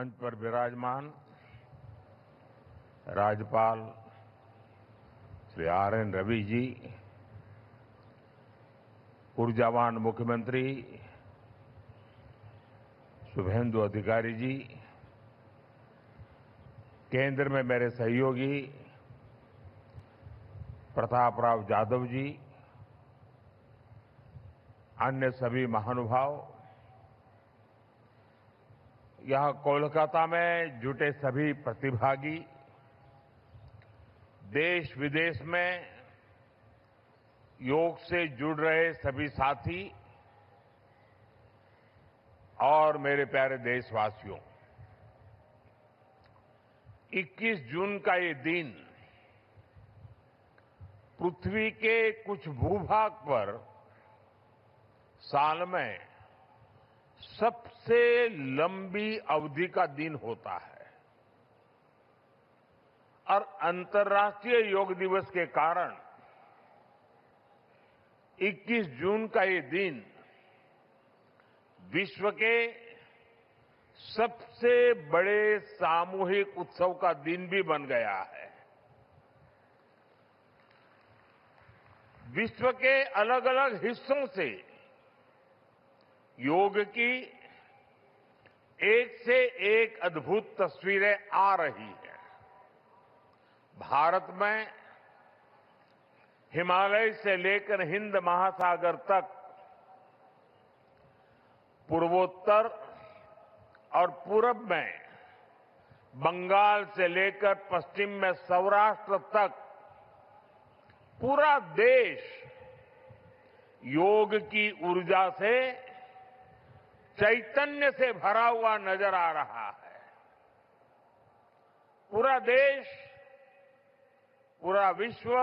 मंच पर विराजमान राज्यपाल श्री आर.एन. रवि जी, ऊर्जावान मुख्यमंत्री शुभेंदु अधिकारी जी, केंद्र में मेरे सहयोगी प्रताप राव जाधव जी, अन्य सभी महानुभाव, यहां कोलकाता में जुटे सभी प्रतिभागी, देश विदेश में योग से जुड़ रहे सभी साथी और मेरे प्यारे देशवासियों, 21 जून का ये दिन पृथ्वी के कुछ भूभाग पर साल में सबसे लंबी अवधि का दिन होता है और अंतर्राष्ट्रीय योग दिवस के कारण 21 जून का ये दिन विश्व के सबसे बड़े सामूहिक उत्सव का दिन भी बन गया है। विश्व के अलग अलग हिस्सों से योग की एक से एक अद्भुत तस्वीरें आ रही हैं। भारत में हिमालय से लेकर हिंद महासागर तक, पूर्वोत्तर और पूरब में बंगाल से लेकर पश्चिम में सौराष्ट्र तक पूरा देश योग की ऊर्जा से, चैतन्य से भरा हुआ नजर आ रहा है। पूरा देश, पूरा विश्व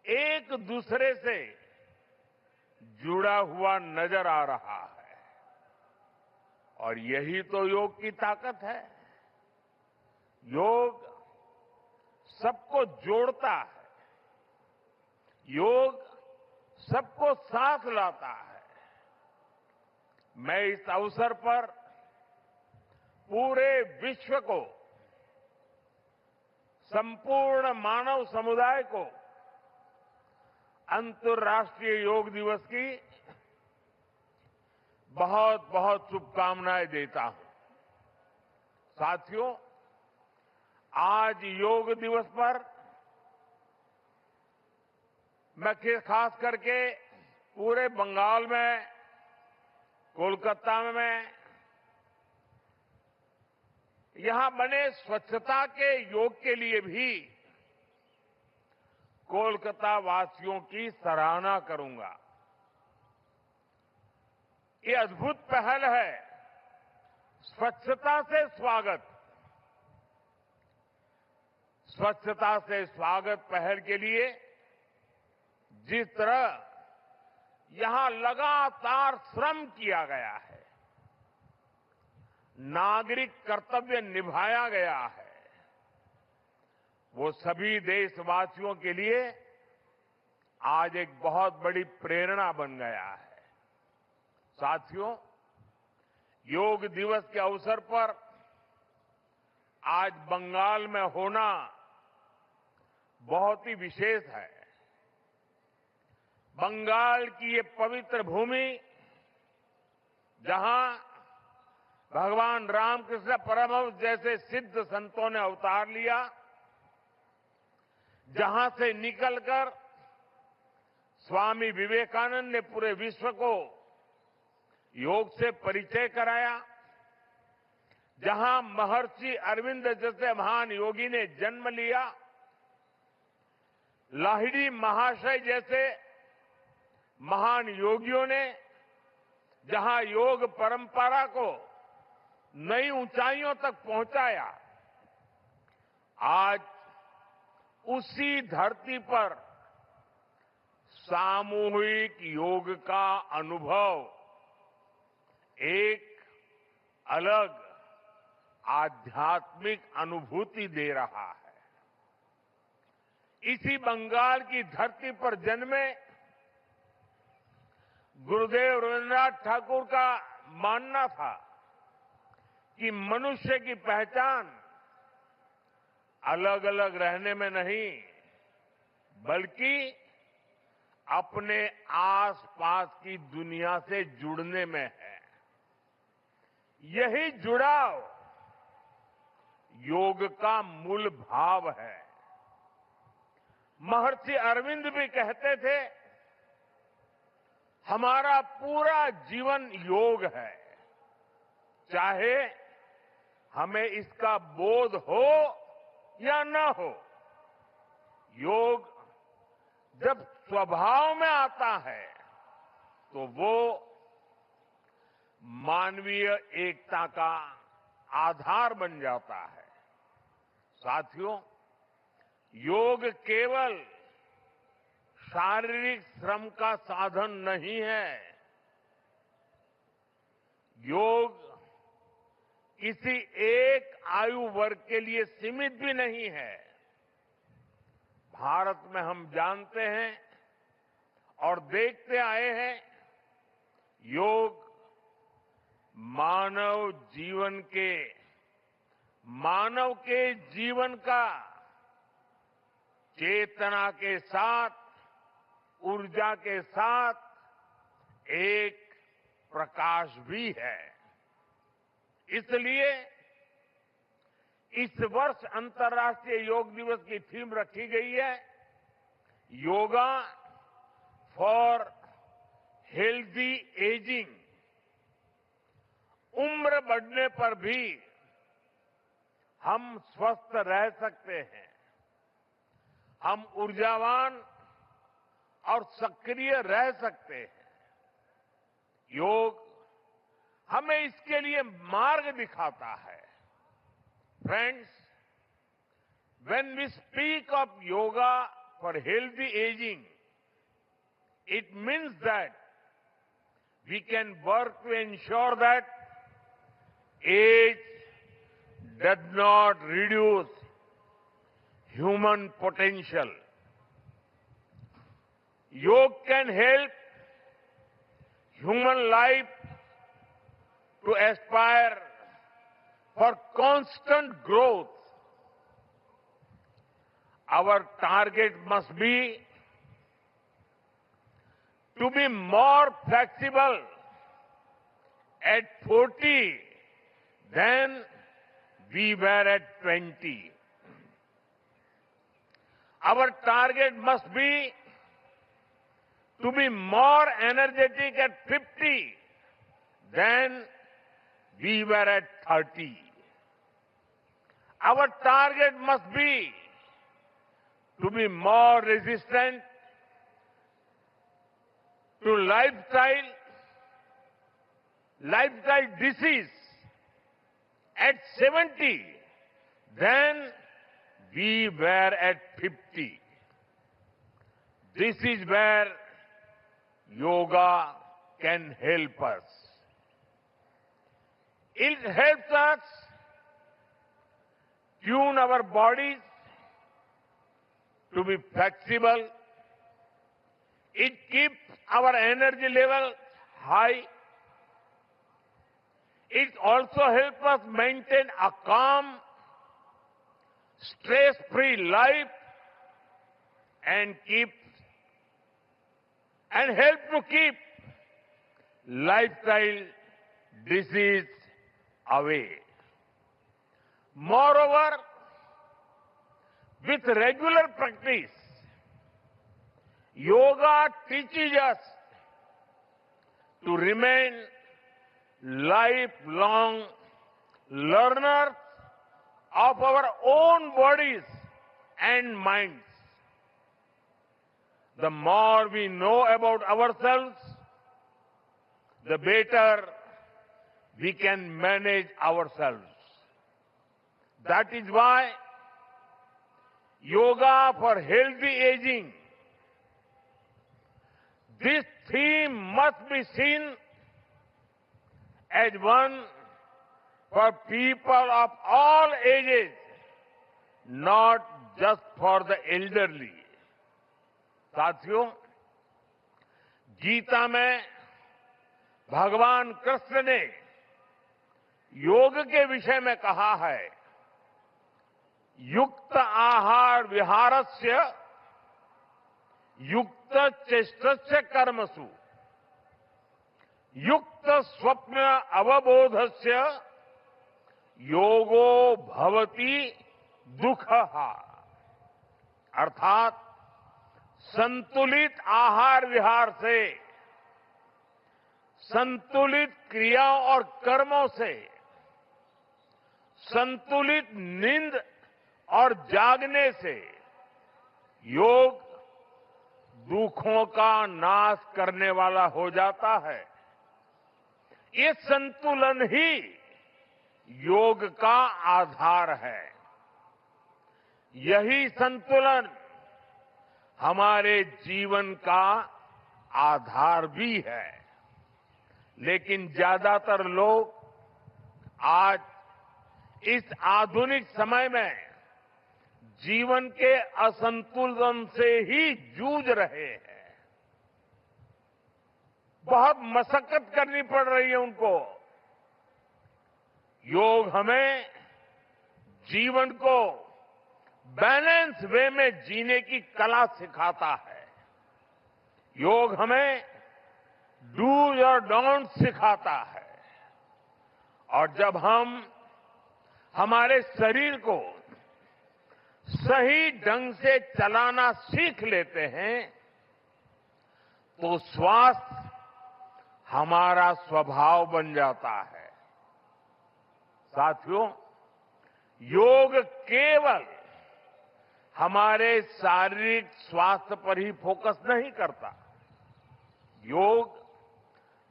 एक दूसरे से जुड़ा हुआ नजर आ रहा है और यही तो योग की ताकत है। योग सबको जोड़ता है, योग सबको साथ लाता है। मैं इस अवसर पर पूरे विश्व को, संपूर्ण मानव समुदाय को अंतर्राष्ट्रीय योग दिवस की बहुत बहुत शुभकामनाएं देता हूं। साथियों, आज योग दिवस पर मैं खास करके पूरे बंगाल में, कोलकाता में यहां बने स्वच्छता के योग के लिए भी कोलकाता वासियों की सराहना करूंगा। ये अद्भुत पहल है, स्वच्छता से स्वागत। स्वच्छता से स्वागत पहल के लिए जिस तरह यहां लगातार श्रम किया गया है, नागरिक कर्तव्य निभाया गया है, वो सभी देशवासियों के लिए आज एक बहुत बड़ी प्रेरणा बन गया है। साथियों, योग दिवस के अवसर पर आज बंगाल में होना बहुत ही विशेष है। बंगाल की ये पवित्र भूमि, जहां भगवान रामकृष्ण परमहंस जैसे सिद्ध संतों ने अवतार लिया, जहां से निकलकर स्वामी विवेकानंद ने पूरे विश्व को योग से परिचय कराया, जहां महर्षि अरविंद जैसे महान योगी ने जन्म लिया, लाहिड़ी महाशय जैसे महान योगियों ने जहां योग परंपरा को नई ऊंचाइयों तक पहुंचाया, आज उसी धरती पर सामूहिक योग का अनुभव एक अलग आध्यात्मिक अनुभूति दे रहा है। इसी बंगाल की धरती पर जन्मे गुरुदेव रविन्द्रनाथ ठाकुर का मानना था कि मनुष्य की पहचान अलग अलग रहने में नहीं, बल्कि अपने आसपास की दुनिया से जुड़ने में है। यही जुड़ाव योग का मूल भाव है। महर्षि अरविंद भी कहते थे, हमारा पूरा जीवन योग है, चाहे हमें इसका बोध हो या न हो। योग जब स्वभाव में आता है तो वो मानवीय एकता का आधार बन जाता है। साथियों, योग केवल शारीरिक श्रम का साधन नहीं है। योग किसी एक आयु वर्ग के लिए सीमित भी नहीं है। भारत में हम जानते हैं और देखते आए हैं, योग मानव के जीवन का चेतना के साथ, ऊर्जा के साथ एक प्रकाश भी है। इसलिए इस वर्ष अंतर्राष्ट्रीय योग दिवस की थीम रखी गई है, योगा फॉर हेल्दी एजिंग। उम्र बढ़ने पर भी हम स्वस्थ रह सकते हैं, हम ऊर्जावान और सक्रिय रह सकते हैं। योग हमें इसके लिए मार्ग दिखाता है। Friends, when we speak of yoga for healthy aging, it means that we can work to ensure that age does not reduce human potential. Yoga can help human life to aspire for constant growth. Our target must be to be more flexible at 40 than we were at 20. Our target must be to be more energetic at 50 than we were at 30. Our target must be to be more resistant to lifestyle disease at 70 than we were at 50. This is where yoga can help us. It helps us tune our bodies to be flexible. It keeps our energy level high. It also helps us maintain a calm, stress-free life and help to keep lifestyle disease away. Moreover, with regular practice, yoga teaches us to remain lifelong learners of our own bodies and minds. The more we know about ourselves, the better we can manage ourselves. That is why yoga for healthy aging, this theme must be seen as one for people of all ages, not just for the elderly. साथियों, गीता में भगवान कृष्ण ने योग के विषय में कहा है, युक्त आहार विहारस्य युक्त चेष्टस्य कर्मसु युक्त स्वप्न अवबोधस्य योगो भवति दुःखः। अर्थात संतुलित आहार विहार से, संतुलित क्रियाओं और कर्मों से, संतुलित नींद और जागने से योग दुखों का नाश करने वाला हो जाता है। ये संतुलन ही योग का आधार है। यही संतुलन हमारे जीवन का आधार भी है। लेकिन ज्यादातर लोग आज इस आधुनिक समय में जीवन के असंतुलन से ही जूझ रहे हैं। बहुत मशक्कत करनी पड़ रही है उनको। योग हमें जीवन को बैलेंस वे में जीने की कला सिखाता है। योग हमें डूज और डोंट सिखाता है। और जब हम हमारे शरीर को सही ढंग से चलाना सीख लेते हैं तो स्वास्थ्य हमारा स्वभाव बन जाता है। साथियों, योग केवल हमारे शारीरिक स्वास्थ्य पर ही फोकस नहीं करता। योग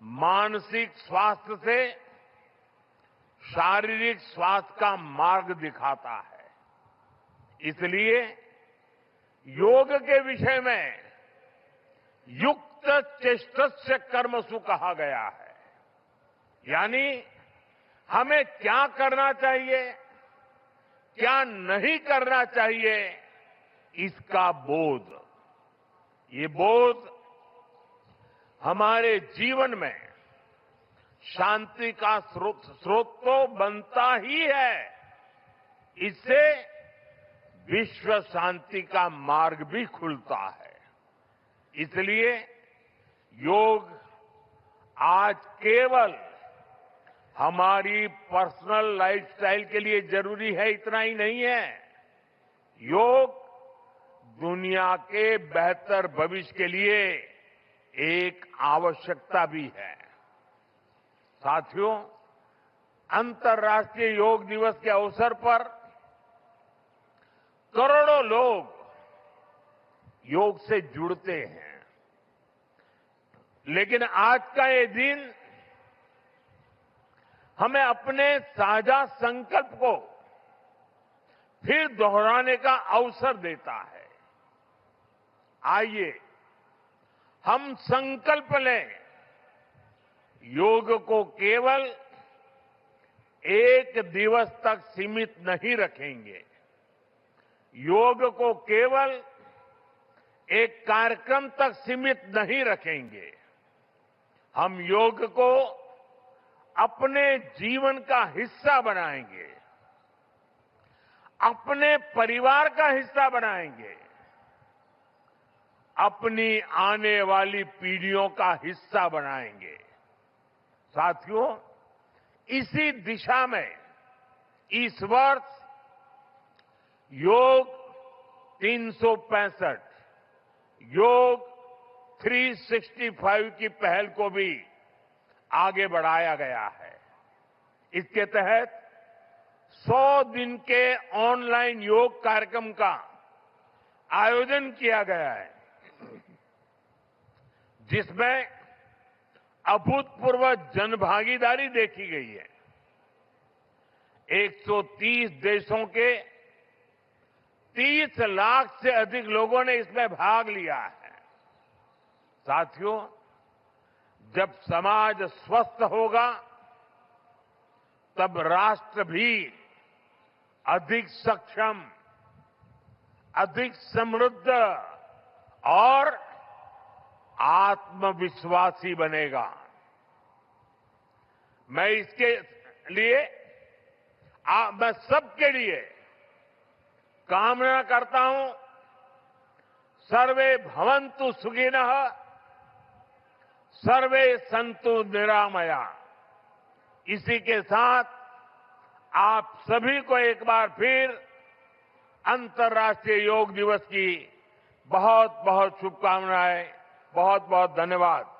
मानसिक स्वास्थ्य से शारीरिक स्वास्थ्य का मार्ग दिखाता है। इसलिए योग के विषय में युक्त चेष्टस्य कर्मसु कहा गया है। यानी हमें क्या करना चाहिए, क्या नहीं करना चाहिए, इसका बोध। ये बोध हमारे जीवन में शांति का स्रोत तो बनता ही है। इससे विश्व शांति का मार्ग भी खुलता है। इसलिए योग आज केवल हमारी पर्सनल लाइफस्टाइल के लिए जरूरी है, इतना ही नहीं है। योग दुनिया के बेहतर भविष्य के लिए एक आवश्यकता भी है। साथियों, अंतर्राष्ट्रीय योग दिवस के अवसर पर करोड़ों लोग योग से जुड़ते हैं। लेकिन आज का ये दिन हमें अपने साझा संकल्प को फिर दोहराने का अवसर देता है। आइए हम संकल्प लें, योग को केवल एक दिवस तक सीमित नहीं रखेंगे। योग को केवल एक कार्यक्रम तक सीमित नहीं रखेंगे। हम योग को अपने जीवन का हिस्सा बनाएंगे, अपने परिवार का हिस्सा बनाएंगे, अपनी आने वाली पीढ़ियों का हिस्सा बनाएंगे। साथियों, इसी दिशा में इस वर्ष योग 365 योग 365 की पहल को भी आगे बढ़ाया गया है। इसके तहत 100 दिन के ऑनलाइन योग कार्यक्रम का आयोजन किया गया है, जिसमें अभूतपूर्व जनभागीदारी देखी गई है। 130 देशों के 30 लाख से अधिक लोगों ने इसमें भाग लिया है। साथियों, जब समाज स्वस्थ होगा तब राष्ट्र भी अधिक सक्षम, अधिक समृद्ध और आत्मविश्वासी बनेगा। मैं इसके लिए मैं सबके लिए कामना करता हूं, सर्वे भवन्तु सुखिनः, सर्वे सन्तु निरामया। इसी के साथ आप सभी को एक बार फिर अंतर्राष्ट्रीय योग दिवस की बहुत बहुत शुभकामनाएं, बहुत बहुत धन्यवाद।